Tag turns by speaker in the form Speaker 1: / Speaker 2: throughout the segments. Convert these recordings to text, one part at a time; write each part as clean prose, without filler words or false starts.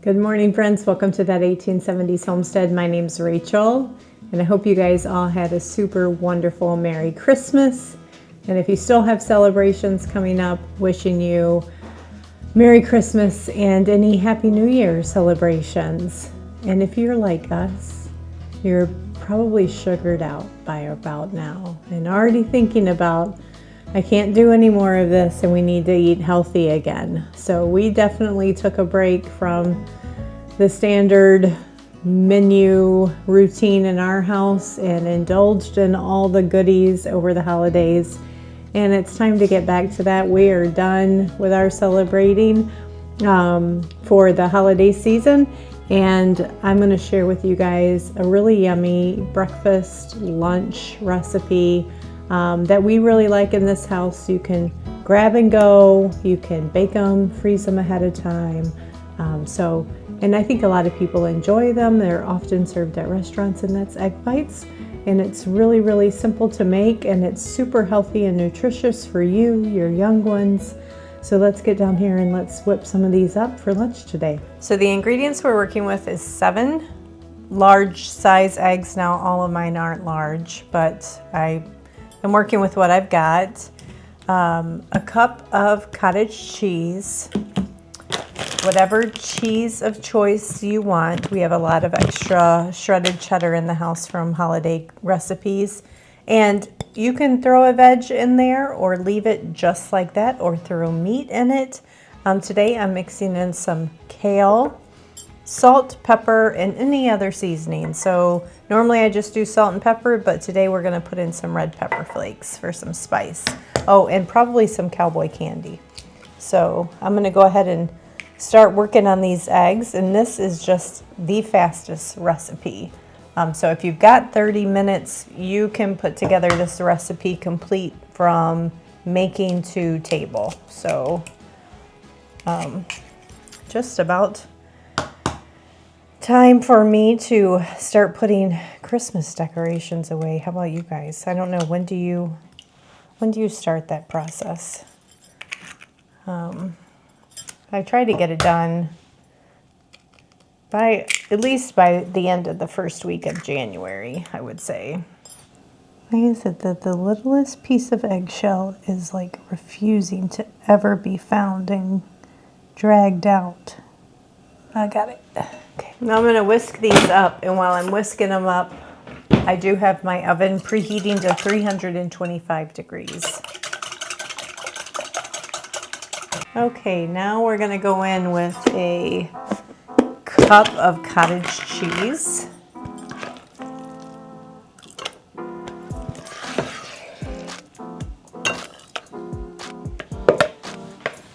Speaker 1: Good morning, friends. Welcome to that 1870s Homestead. My name's Rachel, and I hope you guys all had a super wonderful Merry Christmas. And if you still have celebrations coming up, wishing you Merry Christmas and any Happy New Year celebrations. And if you're like us, you're probably sugared out by about now and already thinking about, I can't do any more of this and we need to eat healthy again. So we definitely took a break from the standard menu routine in our house and indulged in all the goodies over the holidays. And it's time to get back to that. We are done with our celebrating for the holiday season. And I'm going to share with you guys a really yummy breakfast lunch recipe that we really like in this house. You can grab and go, you can bake them, freeze them ahead of time. And I think a lot of people enjoy them. They're often served at restaurants, and that's egg bites. And it's really, really simple to make, and it's super healthy and nutritious for you, your young ones. So let's get down here and let's whip some of these up for lunch today. So the ingredients we're working with is 7 large size eggs. Now all of mine aren't large, but I'm working with what I've got. A cup of cottage cheese, whatever cheese of choice you want. We have a lot of extra shredded cheddar in the house from holiday recipes. And you can throw a veg in there or leave it just like that or throw meat in it. Today I'm mixing in some kale, salt, pepper, and any other seasoning. So normally I just do salt and pepper, but today we're gonna put in some red pepper flakes for some spice. Oh, and probably some cowboy candy. So I'm gonna go ahead and start working on these eggs, and this is just the fastest recipe. So if you've got 30 minutes, you can put together this recipe complete from making to table. So just about time for me to start putting Christmas decorations away. How about you guys? I don't know, when do you start that process? I try to get it done at least by the end of the first week of January, I would say. Why is it that the littlest piece of eggshell is like refusing to ever be found and dragged out? I got it. Okay. Now I'm going to whisk these up, and while I'm whisking them up, I do have my oven preheating to 325 degrees. Okay, now we're going to go in with a cup of cottage cheese.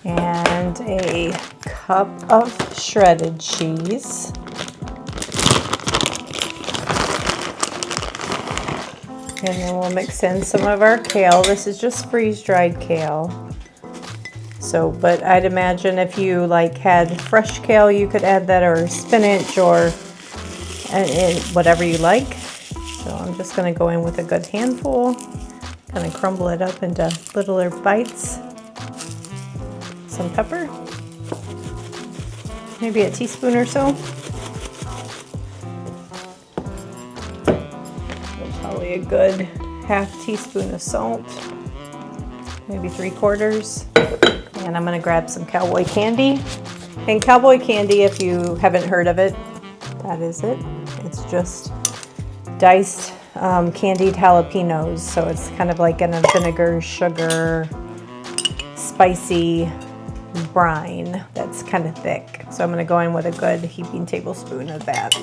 Speaker 1: And a cup of shredded cheese. And then we'll mix in some of our kale. This is just freeze-dried kale. So, but I'd imagine if you had fresh kale, you could add that, or spinach, or whatever you like. So I'm just going to go in with a good handful, kind of crumble it up into littler bites. Some pepper, maybe a teaspoon or so. Probably a good half teaspoon of salt, maybe 3/4. And I'm going to grab some cowboy candy. And cowboy candy, if you haven't heard of it, that is it. It's just diced candied jalapenos. So it's kind of like in a vinegar, sugar, spicy brine that's kind of thick. So I'm going to go in with a good heaping tablespoon of that.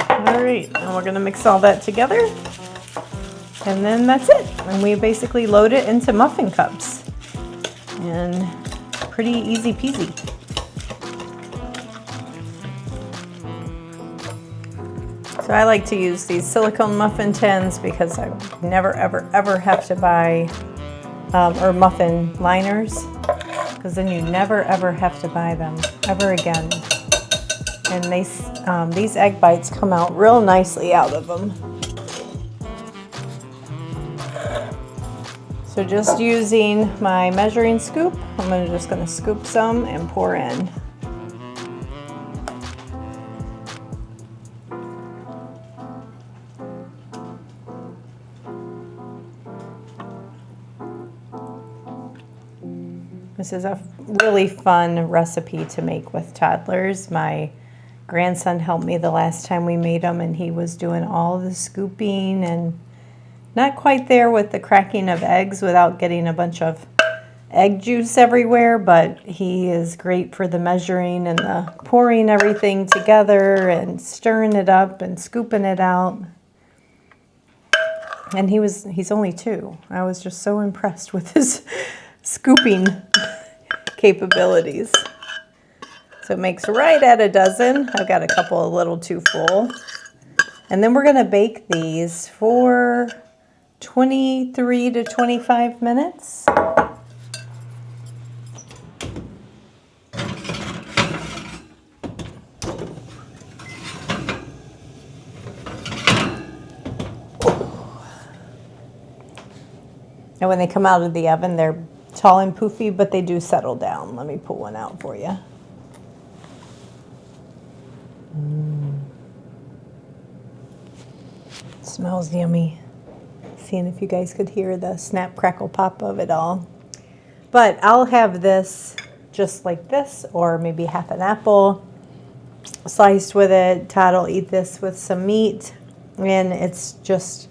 Speaker 1: All right, and we're going to mix all that together. And then that's it. And we basically load it into muffin cups. And pretty easy peasy. So I like to use these silicone muffin tins because I never ever have to buy or muffin liners, because then you never ever have to buy them ever again. And these egg bites come out real nicely out of them. So just using my measuring scoop, I'm just going to scoop some and pour in. This is a really fun recipe to make with toddlers. My grandson helped me the last time we made them, and he was doing all the scooping and not quite there with the cracking of eggs without getting a bunch of egg juice everywhere, but he is great for the measuring and the pouring everything together and stirring it up and scooping it out. And he's only 2. I was just so impressed with his scooping capabilities. So it makes right at a dozen. I've got a couple a little too full. And then we're going to bake these for 23 to 25 minutes. And when they come out of the oven, they're tall and poofy, but they do settle down. Let me pull one out for you. Smells yummy. Seeing if you guys could hear the snap, crackle, pop of it all. But I'll have this just like this, or maybe half an apple sliced with it. Todd will eat this with some meat, and it's just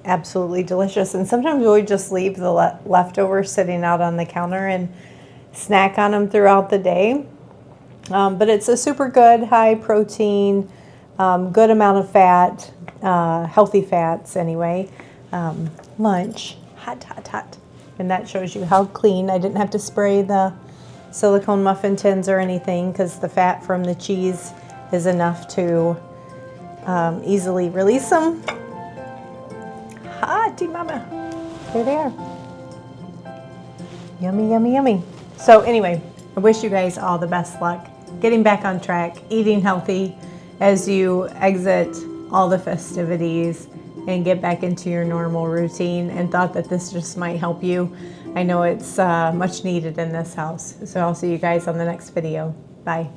Speaker 1: absolutely delicious. And sometimes we just leave the leftovers sitting out on the counter and snack on them throughout the day. But it's a super good, high protein, good amount of fat, healthy fats anyway. Lunch, hot, hot, hot. And that shows you how clean. I didn't have to spray the silicone muffin tins or anything because the fat from the cheese is enough to easily release them. Hearty mama. There they are. Yummy, yummy, yummy. So anyway, I wish you guys all the best luck getting back on track, eating healthy as you exit all the festivities and get back into your normal routine, and thought that this just might help you. I know it's much needed in this house. So I'll see you guys on the next video. Bye.